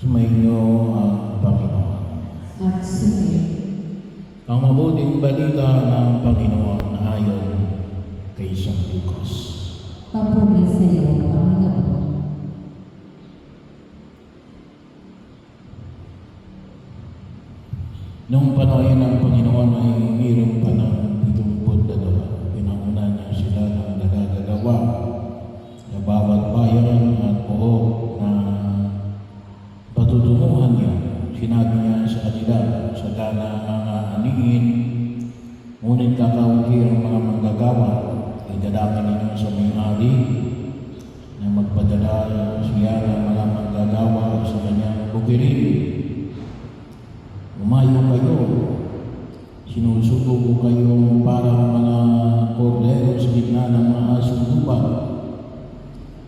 Sumainyo ang Panginoon. At sumayo. Ang mabuting balita ng Panginoon ayon kay San Lucas. Papuri sa iyo, Panginoon. Nung panahon ng Panginoon ay umiram pa ng 72, pinanguna niya sila ng nagagagawa na bawat bayan at pook na patutunguhan niya. Sinabi niya sa kanila, sagana ang aanihin, ngunit kakaunti ang mga manggagawa, idalakan ninyo sa may-ari na magpadala siya ng mga manggagawa sa kanyang bukirin. Umayo kayo, sinusubo ko kayo parang mga kordero sa gitna ng mga asong lupa.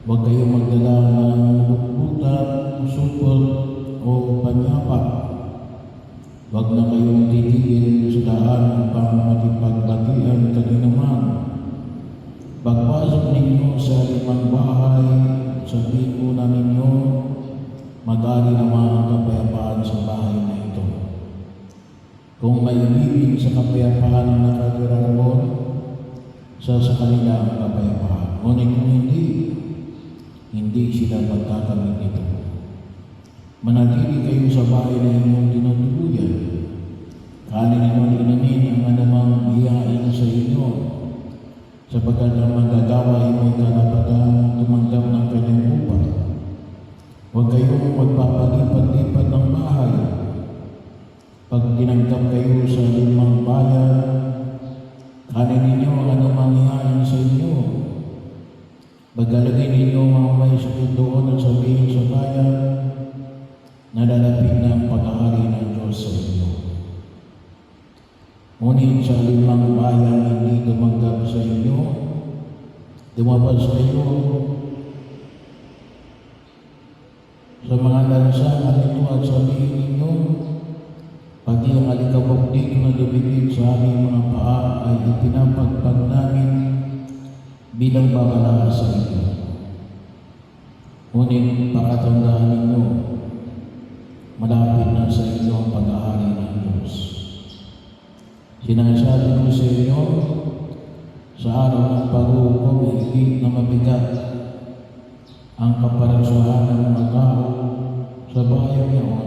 Huwag kayong magdala ng lukbutan, supot o panyapa. Huwag na kayong titigil sa daan upang makipagbatian kaninaman. Pagpasok ninyo sa limang bahay, sabihin muna ninyo, mag-ari naman ang kapayapaan sa bahay na ito. Kung may umibig sa kapayapaan na nakatira roon, sa kanila ang kapayapaan. Ngunit kung hindi sila magkakamit nito. Manatili kayo sa bahay na inyong tinutuluyan. Kanin ninyo inamin ang anumang hiyain sa inyo, sapagkat ang manggagawa ay may karapatang tumanggap ng kanyang upa. Huwag kayong magpapalipat-lipat ng bahay. Pag tinanggap kayo sa limang bayan, kanin ninyo ang anumang hiyain sa inyo. Pagkalagay ninyo mga may sakit doon at sabihin sa bayan, nalalapit na ang paghahari ng Diyos sa inyo. Ngunit sa limang bayan hindi tumanggap sa inyo, lumabas kayo sa mga lansangan ito at sabihin ninyo, pati ang alikabok dito na dumikit sa aming mga paa ay ipinapagpag namin bilang babala sa inyo. Ngunit pakatandaan ninyo, malapit na sa inyo ang pag-ahari ng Diyos. Sinasabi ko sa inyo, sa araw ng pag-uukom, higit na mabigat ang kaparusahan ng mga tao sa bayan niyon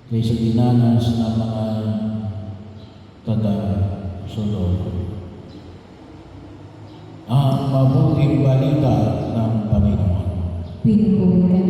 kaysa dinanas ng mga taga-Sodom. Ang mabuting balita ng Panginoon. Pinupuri